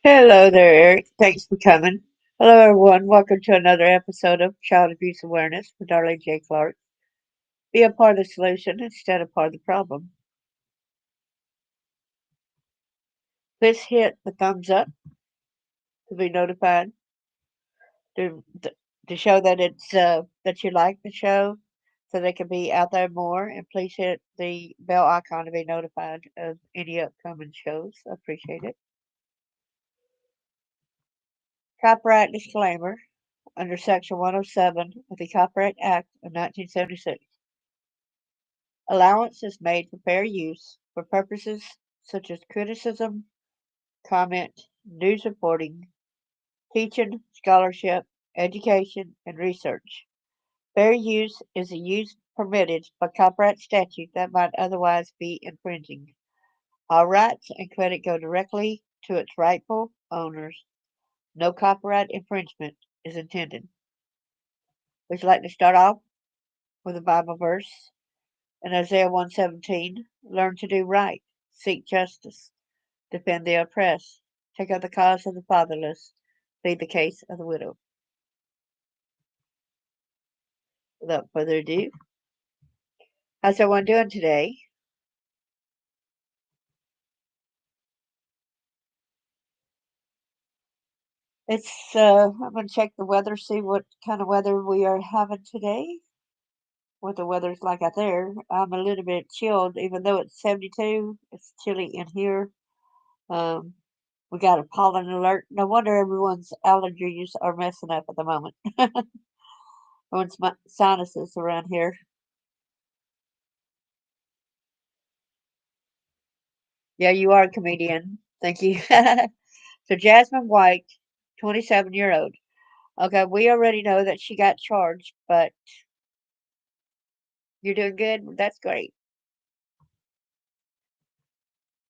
Hello there, Eric. Thanks for coming. Hello, everyone. Welcome to another episode of Child Abuse Awareness with Darlene J. Clark. Be a part of the solution instead of part of the problem. Please hit the thumbs up to be notified to to show that that you like the show, so they can be out there more. And please hit the bell icon to be notified of any upcoming shows. I appreciate it. Copyright disclaimer under Section 107 of the Copyright Act of 1976. Allowance is made for fair use for purposes such as criticism, comment, news reporting, teaching, scholarship, education, and research. Fair use is a use permitted by copyright statute that might otherwise be infringing. All rights and credit go directly to its rightful owners. No copyright infringement is intended. Would you like to start off with a Bible verse? In Isaiah 1:17, learn to do right, seek justice, defend the oppressed, take up the cause of the fatherless, plead the case of the widow. Without further ado, how's everyone doing today? I'm going to check the weather, see what kind of weather we are having today. What the weather's like out there. I'm a little bit chilled, even though it's 72. It's chilly in here. Um, we got a pollen alert. No wonder everyone's allergies are messing up at the moment. Everyone's sinuses around here. Yeah, you are a comedian. Thank you. So Jasmine White, 27-year-old. Okay, we already know that she got charged, but you're doing good. That's great.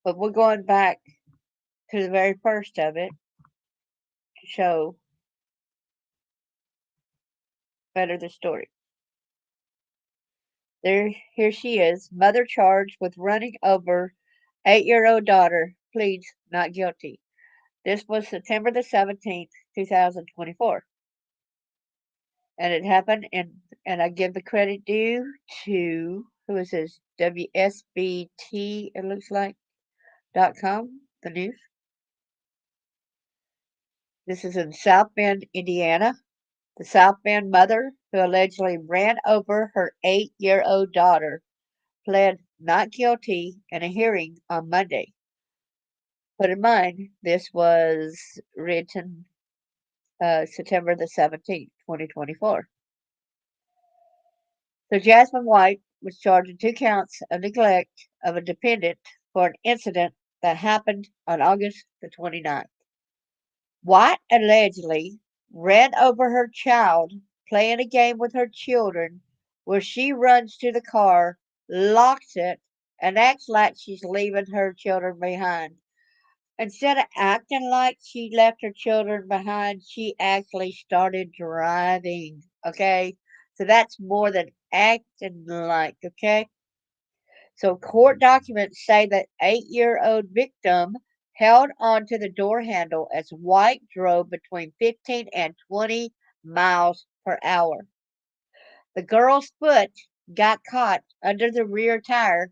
But we're going back to the very first of it to show better the story. Here she is, mother charged with running over 8-year-old daughter, pleads not guilty. This was September the 17th, 2024. And it happened and I give the credit due to who is this? WSBT, it looks like .com, the news. This is in South Bend, Indiana. The South Bend mother who allegedly ran over her 8-year-old daughter pled not guilty in a hearing on Monday. Put in mind, this was written September the 17th, 2024. So Jasmine White was charged with 2 counts of neglect of a dependent for an incident that happened on August the 29th. White allegedly ran over her child playing a game with her children where she runs to the car, locks it, and acts like she's leaving her children behind. Instead of acting like she left her children behind, she actually started driving. Okay? So that's more than acting like, okay? So court documents say that 8-year-old victim held onto the door handle as White drove between 15 and 20 miles per hour. The girl's foot got caught under the rear tire,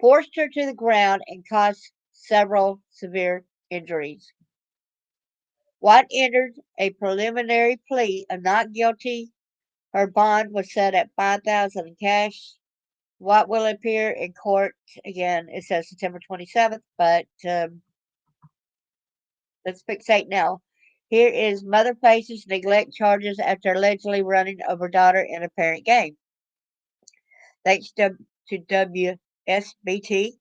forced her to the ground, and caused several severe injuries. White entered a preliminary plea of not guilty. Her bond was set at $5,000 in cash. White will appear in court again. It says September 27th, but let's fixate now. Here is mother faces neglect charges after allegedly running over daughter in a parent game. Thanks to WSBT.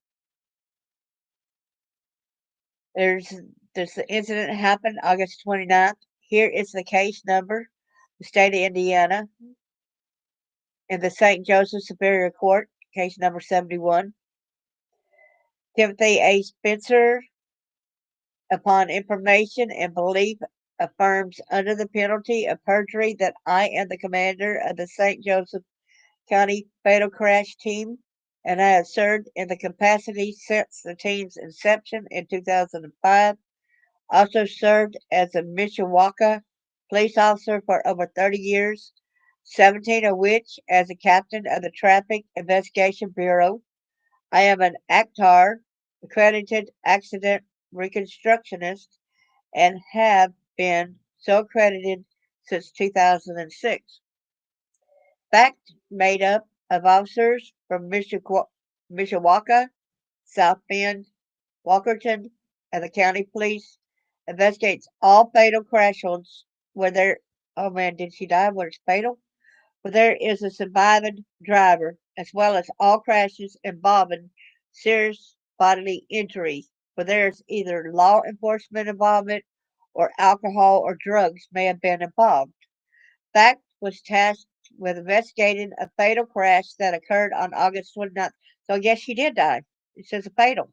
There's the incident happened August 29th. Here is the case number. The state of Indiana in the St. Joseph Superior Court, case number 71. Timothy A. Spencer, upon information and belief, affirms under the penalty of perjury that I am the commander of the St. Joseph County Fatal Crash Team, and I have served in the capacity since the team's inception in 2005. Also served as a Mishawaka police officer for over 30 years, 17 of which as a captain of the Traffic Investigation Bureau. I am an ACTAR, accredited accident reconstructionist, and have been so accredited since 2006. Fact made up of officers from Mishawaka, South Bend, Walkerton, and the county police investigates all fatal crashes where there. Oh man, did she die? Where it's fatal? Where there is a surviving driver, as well as all crashes involving serious bodily injury, where there is either law enforcement involvement or alcohol or drugs may have been involved. Fact was tasked with investigating a fatal crash that occurred on August 29th. So, yes, she did die. It says a fatal.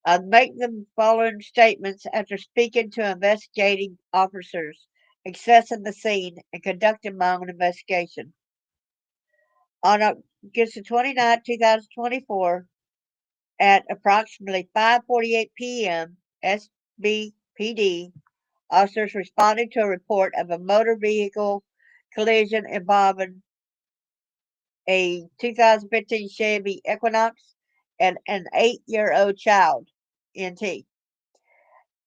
I make the following statements after speaking to investigating officers, accessing the scene, and conducting my own investigation. On August 29, 2024, at approximately 5:48 p.m., SBPD officers responded to a report of a motor vehicle collision involving a 2015 Chevy Equinox and an 8-year-old child, NT,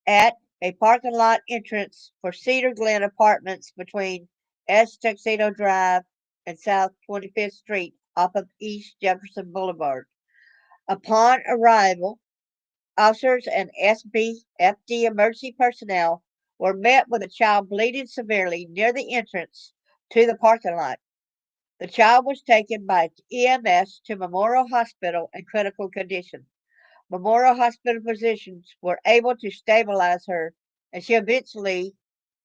at a parking lot entrance for Cedar Glen Apartments between S. Tuxedo Drive and South 25th Street off of East Jefferson Boulevard. Upon arrival, officers and SBFD emergency personnel were met with a child bleeding severely near the entrance to the parking lot. The child was taken by EMS to Memorial Hospital in critical condition. Memorial Hospital physicians were able to stabilize her, and she eventually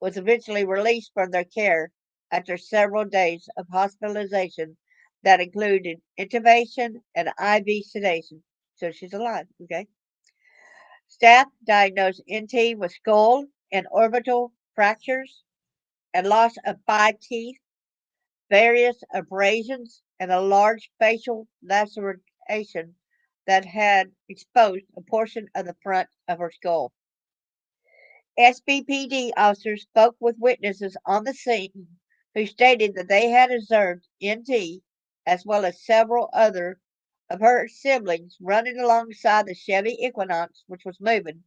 released from their care after several days of hospitalization that included intubation and IV sedation. So she's alive, okay? Staff diagnosed NT with skull and orbital fractures and loss of 5 teeth, various abrasions, and a large facial laceration that had exposed a portion of the front of her skull. SBPD officers spoke with witnesses on the scene who stated that they had observed NT, as well as several other of her siblings, running alongside the Chevy Equinox, which was moving,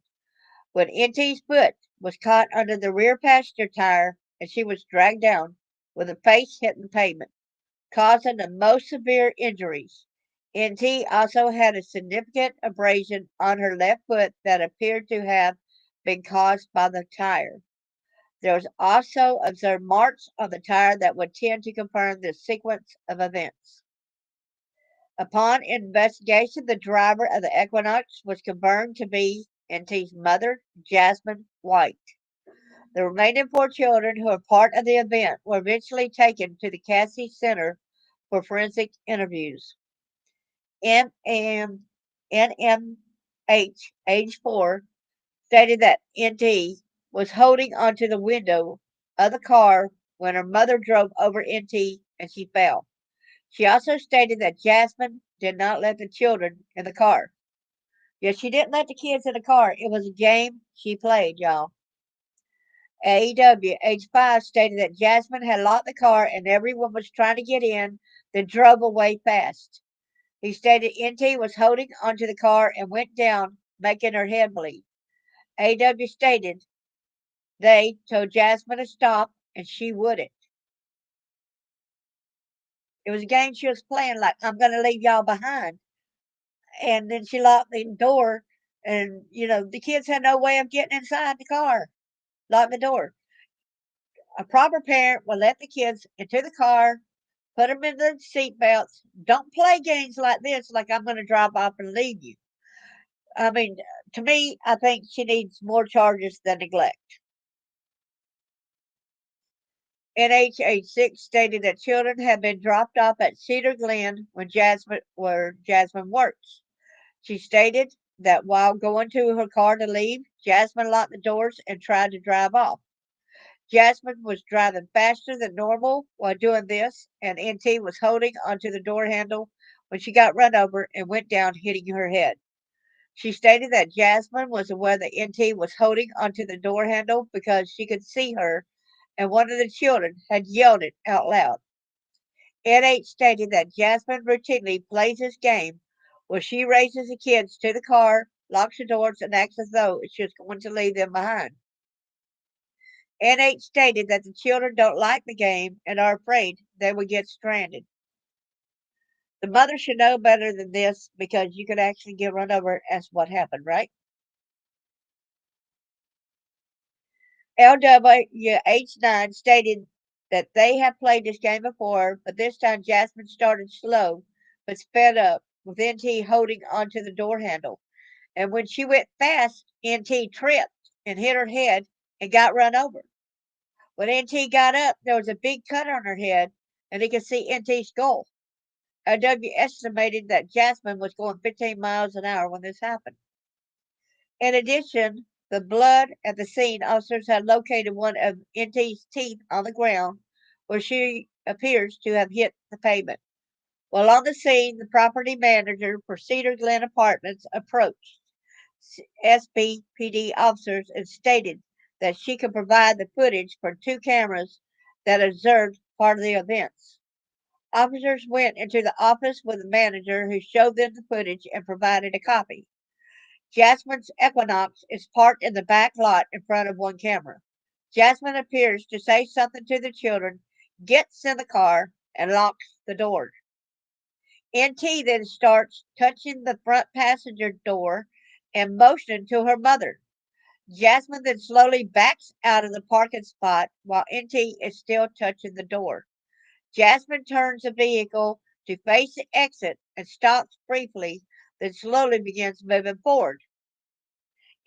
when NT's foot was caught under the rear passenger tire and she was dragged down with her face hitting the pavement, causing the most severe injuries. NT also had a significant abrasion on her left foot that appeared to have been caused by the tire. There was also observed marks on the tire that would tend to confirm the sequence of events. Upon investigation, the driver of the Equinox was confirmed to be NT's mother, Jasmine White. The remaining 4 children who were part of the event were eventually taken to the Cassie Center for forensic interviews. NMH, age 4, stated that NT was holding onto the window of the car when her mother drove over NT and she fell. She also stated that Jasmine did not let the children in the car. Yes, she didn't let the kids in the car. It was a game she played, y'all. AEW, age 5, stated that Jasmine had locked the car and everyone was trying to get in, then drove away fast. He stated NT was holding onto the car and went down, making her head bleed. AW stated they told Jasmine to stop and she wouldn't. It was a game she was playing, like, I'm going to leave y'all behind. And then she locked the door, and, the kids had no way of getting inside the car. Lock the door. A proper parent will let the kids into the car, put them in the seat belts. Don't play games like this, like I'm going to drive off and leave you. I mean, to me, I think she needs more charges than neglect. NHH6 stated that children had been dropped off at Cedar Glen where Jasmine works. She stated that while going to her car to leave, Jasmine locked the doors and tried to drive off. Jasmine was driving faster than normal while doing this, and NT was holding onto the door handle when she got run over and went down, hitting her head. She stated that Jasmine was aware that NT was holding onto the door handle because she could see her, and one of the children had yelled it out loud. NH stated that Jasmine routinely plays this game where she races the kids to the car, locks the doors, and acts as though she's going to leave them behind. NH stated that the children don't like the game and are afraid they will get stranded. The mother should know better than this because you could actually get run over as what happened, right? LWH9 stated that they have played this game before, but this time Jasmine started slow but sped up, with NT holding onto the door handle. And when she went fast, NT tripped and hit her head and got run over. When NT got up, there was a big cut on her head, and he could see NT's skull. LW estimated that Jasmine was going 15 miles an hour when this happened. In addition, the blood at the scene, officers had located one of NT's teeth on the ground where she appears to have hit the pavement. While on the scene, the property manager for Cedar Glen Apartments approached SBPD officers and stated that she could provide the footage from two cameras that observed part of the events. Officers went into the office with the manager who showed them the footage and provided a copy. Jasmine's Equinox is parked in the back lot in front of one camera. Jasmine appears to say something to the children, gets in the car, and locks the door. NT then starts touching the front passenger door and motioning to her mother. Jasmine then slowly backs out of the parking spot while NT is still touching the door. Jasmine turns the vehicle to face the exit and stops briefly, then slowly begins moving forward.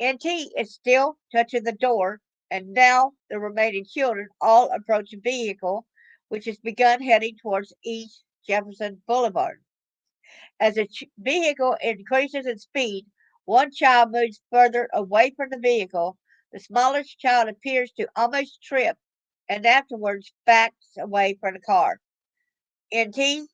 NT is still touching the door, and now the remaining children all approach the vehicle, which has begun heading towards East Jefferson Boulevard. As the vehicle increases in speed, one child moves further away from the vehicle. The smallest child appears to almost trip and afterwards backs away from the car. NT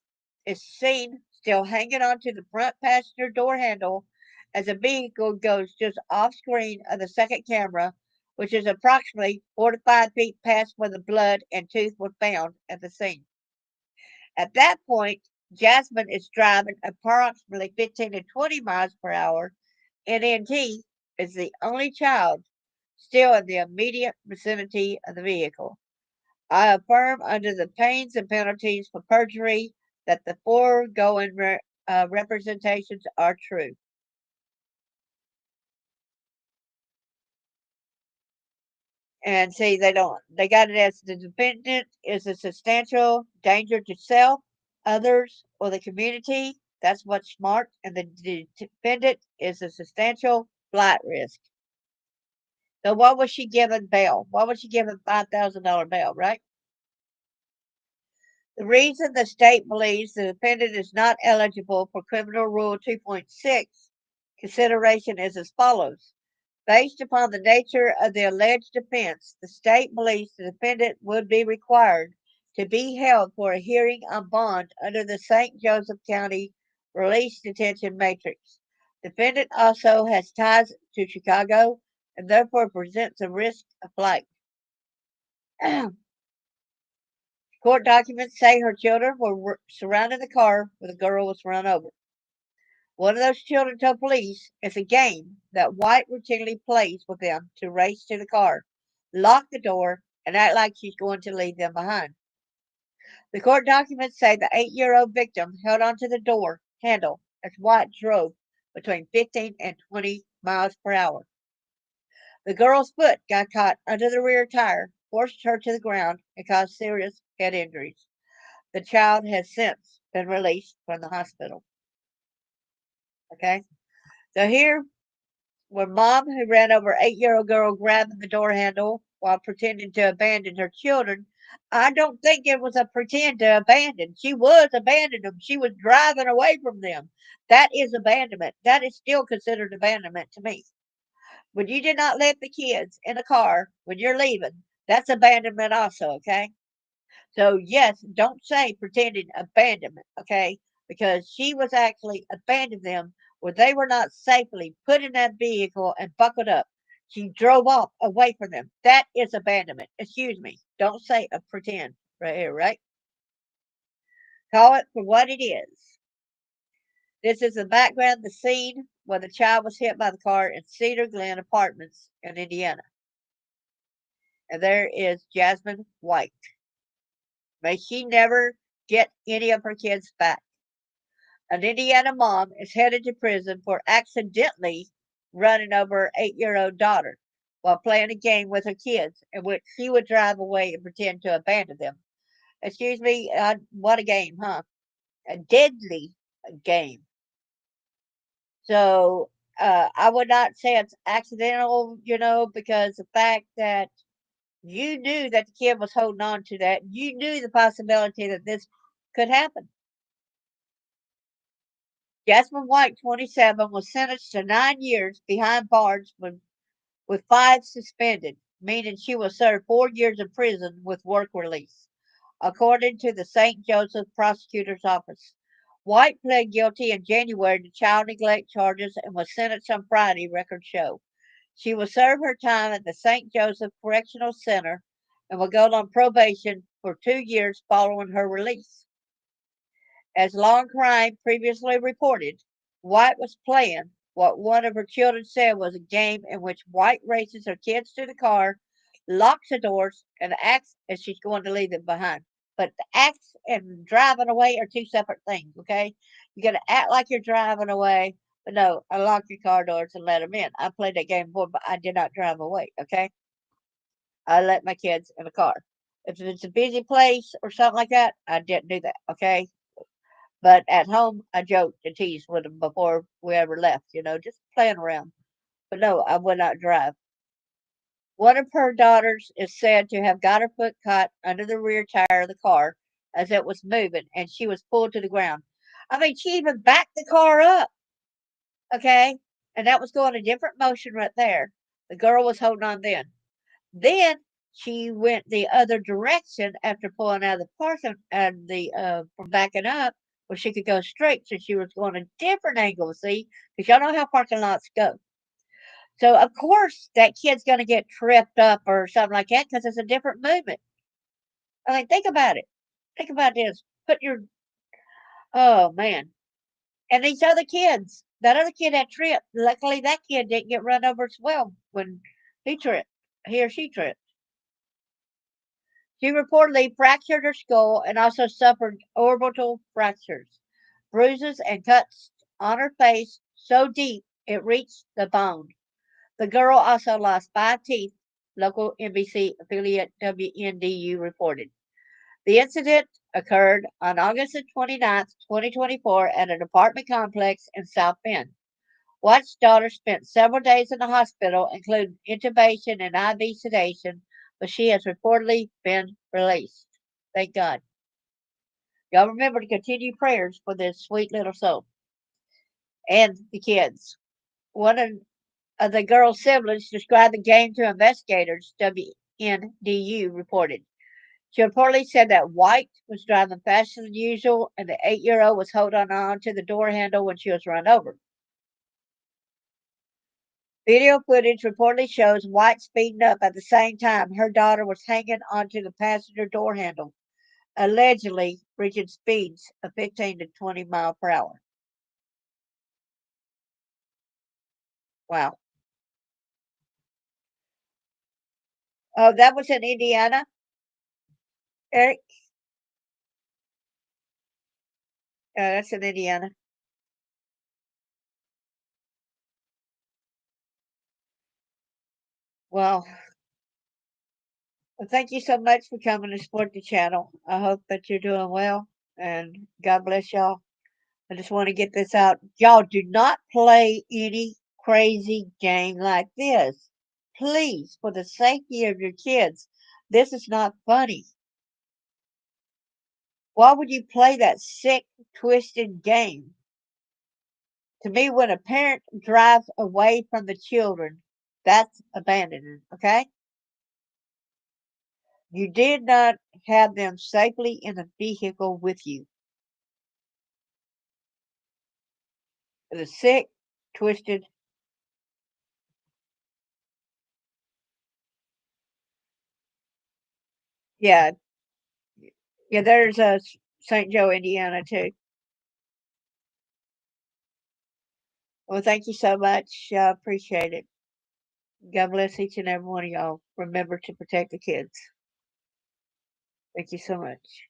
is seen still hanging onto the front passenger door handle as the vehicle goes just off screen of the second camera, which is approximately 4 to 5 feet past where the blood and tooth were found at the scene. At that point, Jasmine is driving approximately 15 to 20 miles per hour, and NT is the only child still in the immediate vicinity of the vehicle. I affirm under the pains and penalties for perjury that the foregoing representations are true. And see, they got it as the defendant is a substantial danger to self, others, or the community. That's what's smart. And the defendant is a substantial flight risk. So, what was she given bail? Why was she given $5,000 bail, right? The reason the state believes the defendant is not eligible for Criminal Rule 2.6 consideration is as follows. Based upon the nature of the alleged offense, the state believes the defendant would be required to be held for a hearing on bond under the St. Joseph County Release Detention Matrix. Defendant also has ties to Chicago and therefore presents a risk of flight. Court documents say her children were surrounding the car when the girl was run over. One of those children told police it's a game that White routinely plays with them to race to the car, lock the door, and act like she's going to leave them behind. The court documents say the 8-year-old victim held onto the door handle as White drove between 15 and 20 miles per hour. The girl's foot got caught under the rear tire, forced her to the ground, and caused serious head injuries. The child has since been released from the hospital. Okay? So here, where mom who ran over 8-year-old girl grabbing the door handle while pretending to abandon her children, I don't think it was a pretend to abandon. She was abandoning them. She was driving away from them. That is abandonment. That is still considered abandonment to me. When you did not let the kids in the car when you're leaving, that's abandonment also, okay? So, yes, don't say pretending abandonment, okay? Because she was actually abandoning them where they were not safely put in that vehicle and buckled up. She drove off away from them. That is abandonment. Excuse me. Don't say a pretend right here, right? Call it for what it is. This is the background, the scene where the child was hit by the car in Cedar Glen Apartments in Indiana. And there is Jasmine White. May she never get any of her kids back. An Indiana mom is headed to prison for accidentally running over her 8-year-old daughter while playing a game with her kids in which she would drive away and pretend to abandon them. Excuse me, what a game, huh? A deadly game. So I would not say it's accidental, because the fact that you knew that the kid was holding on to that, you knew the possibility that this could happen. Jasmine White, 27, was sentenced to 9 years behind bars with 5 suspended, meaning she will serve 4 years in prison with work release, according to the St. Joseph Prosecutor's Office. White pled guilty in January to child neglect charges and was sentenced on Friday, records show. She will serve her time at the St. Joseph Correctional Center and will go on probation for 2 years following her release. As Long Crime previously reported, White was playing what one of her children said was a game in which White races her kids to the car, locks the doors, and acts as she's going to leave them behind. But the acts and driving away are two separate things, okay? You got to act like you're driving away, but no, I lock your car doors and let them in. I played that game before, but I did not drive away, okay? I let my kids in the car. If it's a busy place or something like that, I didn't do that, okay? But at home, I joked and teased with them before we ever left, just playing around. But no, I would not drive. One of her daughters is said to have got her foot caught under the rear tire of the car as it was moving, and she was pulled to the ground. I mean, she even backed the car up, okay? And that was going a different motion right there. The girl was holding on then. Then she went the other direction after pulling out of the parking and from backing up where she could go straight. So she was going a different angle, see, because y'all know how parking lots go. So of course that kid's going to get tripped up or something like that because it's a different movement. I mean, think about it. Think about this. Oh man. And these other kids, that other kid that tripped, luckily that kid didn't get run over as well when he or she tripped. She reportedly fractured her skull and also suffered orbital fractures, bruises, and cuts on her face so deep it reached the bone. The girl also lost 5 teeth, local NBC affiliate WNDU reported. The incident occurred on August 29th, 2024, at an apartment complex in South Bend. White's daughter spent several days in the hospital, including intubation and IV sedation, but she has reportedly been released. Thank God. Y'all remember to continue prayers for this sweet little soul and the kids. One of the girl's siblings described the game to investigators, WNDU reported. She reportedly said that White was driving faster than usual and the 8-year-old was holding on to the door handle when she was run over. Video footage reportedly shows White speeding up at the same time her daughter was hanging onto the passenger door handle, allegedly reaching speeds of 15 to 20 miles per hour. Wow. Oh, that was in Indiana, Eric? That's in Indiana. Well, thank you so much for coming to support the channel. I hope that you're doing well, and God bless y'all. I just want to get this out. Y'all do not play any crazy game like this. Please, for the safety of your kids, this is not funny. Why would you play that sick, twisted game? To me, when a parent drives away from the children, that's abandonment, okay? You did not have them safely in a vehicle with you. The sick, twisted. Yeah, yeah. There's a St. Joe, Indiana too. Well, thank you so much. I appreciate it. God bless each and every one of y'all. Remember to protect the kids. Thank you so much.